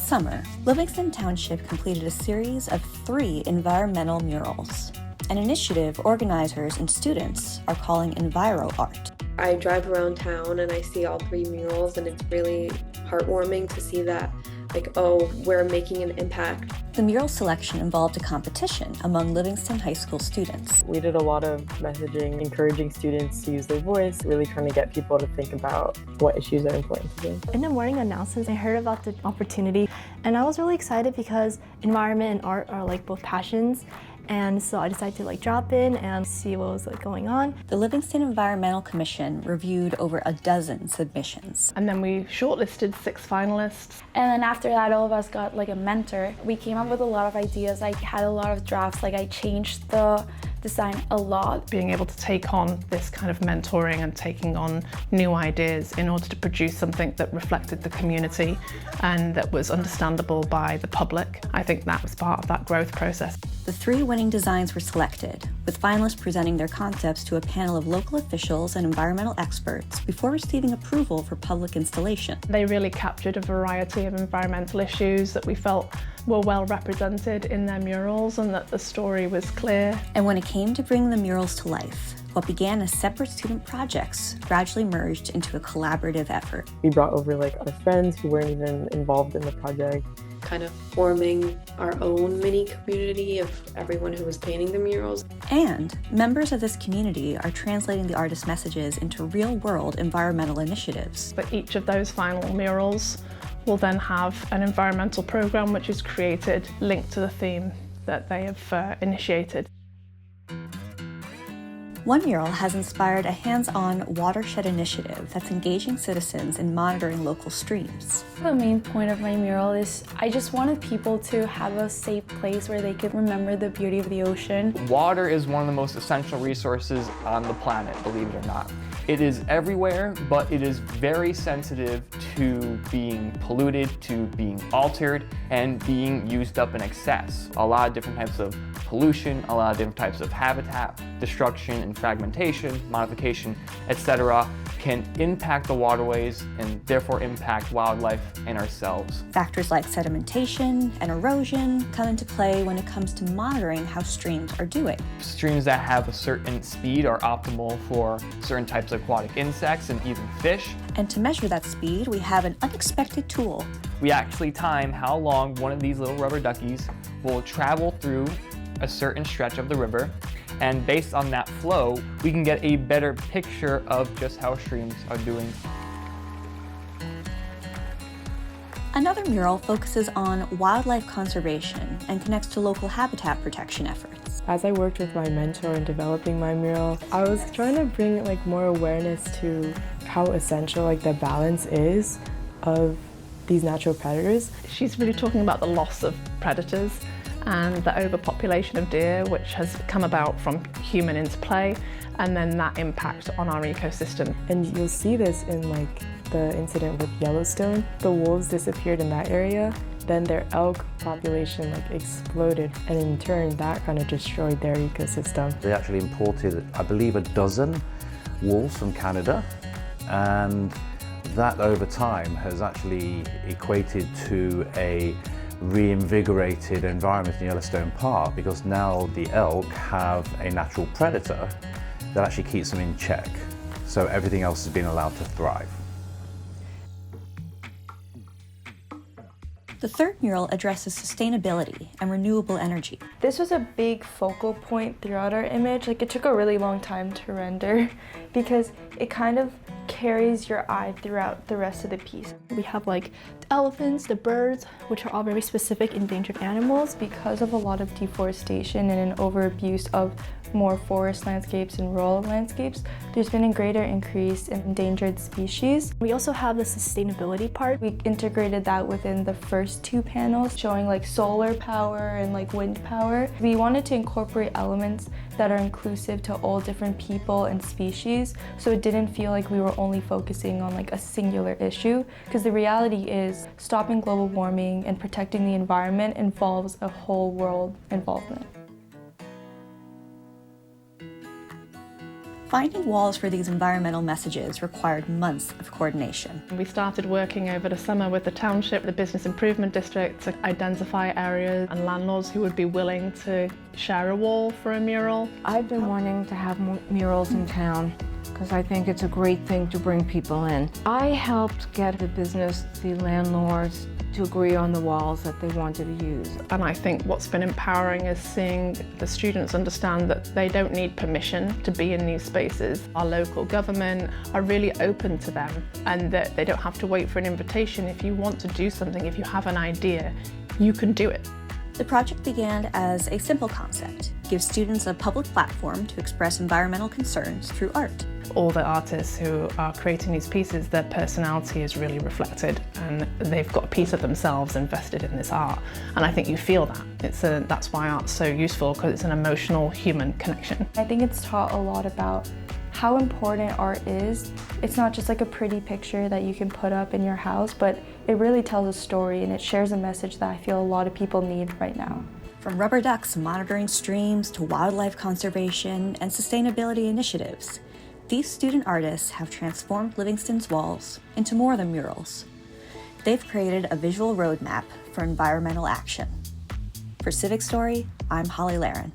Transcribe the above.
Last summer, Livingston Township completed a series of 3 environmental murals, an initiative organizers and students are calling Enviro Art. I drive around town and I see all 3 murals, and it's really heartwarming to see that, like, oh, we're making an impact. The mural selection involved a competition among Livingston High School students. We did a lot of messaging, encouraging students to use their voice, really trying to get people to think about what issues are important to them. In the morning announcements, I heard about the opportunity, and I was really excited because environment and art are like both passions. And so I decided to drop in and see what was going on. The Livingston Environmental Commission reviewed over a dozen submissions. And then we shortlisted 6 finalists. And then after that, all of us got a mentor. We came up with a lot of ideas. I had a lot of drafts. I changed the design a lot. Being able to take on this kind of mentoring and taking on new ideas in order to produce something that reflected the community and that was understandable by the public. I think that was part of that growth process. The 3 winning designs were selected, with finalists presenting their concepts to a panel of local officials and environmental experts before receiving approval for public installation. They really captured a variety of environmental issues that we felt were well represented in their murals and that the story was clear. And when it came to bringing the murals to life, what began as separate student projects gradually merged into a collaborative effort. We brought over our friends who weren't even involved in the project. Kind of forming our own mini community of everyone who was painting the murals. And members of this community are translating the artists' messages into real-world environmental initiatives. But each of those final murals will then have an environmental program which is created linked to the theme that they have initiated. One mural has inspired a hands-on watershed initiative that's engaging citizens in monitoring local streams. The main point of my mural is I just wanted people to have a safe place where they could remember the beauty of the ocean. Water is one of the most essential resources on the planet, believe it or not. It is everywhere, but it is very sensitive to being polluted, to being altered, and being used up in excess. A lot of different types of pollution, a lot of different types of habitat destruction and fragmentation, modification, etc. can impact the waterways and therefore impact wildlife and ourselves. Factors like sedimentation and erosion come into play when it comes to monitoring how streams are doing. Streams that have a certain speed are optimal for certain types of aquatic insects and even fish. And to measure that speed, we have an unexpected tool. We actually time how long one of these little rubber duckies will travel through a certain stretch of the river, and based on that flow, we can get a better picture of just how streams are doing. Another mural focuses on wildlife conservation and connects to local habitat protection efforts. As I worked with my mentor in developing my mural, I was trying to bring more awareness to how essential the balance is of these natural predators. She's really talking about the loss of predators and the overpopulation of deer, which has come about from human interplay, and then that impact on our ecosystem. And you'll see this in the incident with Yellowstone. The wolves disappeared in that area, then their elk population exploded, and in turn that kind of destroyed their ecosystem. They actually imported, I believe, a dozen wolves from Canada, and that over time has actually equated to a reinvigorated environment in Yellowstone Park, because now the elk have a natural predator that actually keeps them in check. So everything else has been allowed to thrive. The third mural addresses sustainability and renewable energy. This was a big focal point throughout our image. It took a really long time to render because it kind of carries your eye throughout the rest of the piece. We have the elephants, the birds, which are all very specific endangered animals. Because of a lot of deforestation and an overabuse of more forest landscapes and rural landscapes, there's been a greater increase in endangered species. We also have the sustainability part. We integrated that within the first 2 panels, showing solar power and wind power. We wanted to incorporate elements that are inclusive to all different people and species, so it didn't feel like we were only focusing on a singular issue, because the reality is stopping global warming and protecting the environment involves a whole world involvement. Finding walls for these environmental messages required months of coordination. We started working over the summer with the township, the business improvement district, to identify areas and landlords who would be willing to share a wall for a mural. I've been wanting to have murals in town because I think it's a great thing to bring people in. I helped get the business, the landlords, to agree on the walls that they wanted to use. And I think what's been empowering is seeing the students understand that they don't need permission to be in these spaces. Our local government are really open to them, and that they don't have to wait for an invitation. If you want to do something, if you have an idea, you can do it. The project began as a simple concept: give students a public platform to express environmental concerns through art. All the artists who are creating these pieces, their personality is really reflected, and they've got a piece of themselves invested in this art. And I think you feel that. That's why art's so useful, because it's an emotional human connection. I think it's taught a lot about how important art is. It's not just like a pretty picture that you can put up in your house, but it really tells a story and it shares a message that I feel a lot of people need right now. From rubber ducks monitoring streams to wildlife conservation and sustainability initiatives, these student artists have transformed Livingston's walls into more than murals. They've created a visual roadmap for environmental action. For Civic Story, I'm Holly Laren.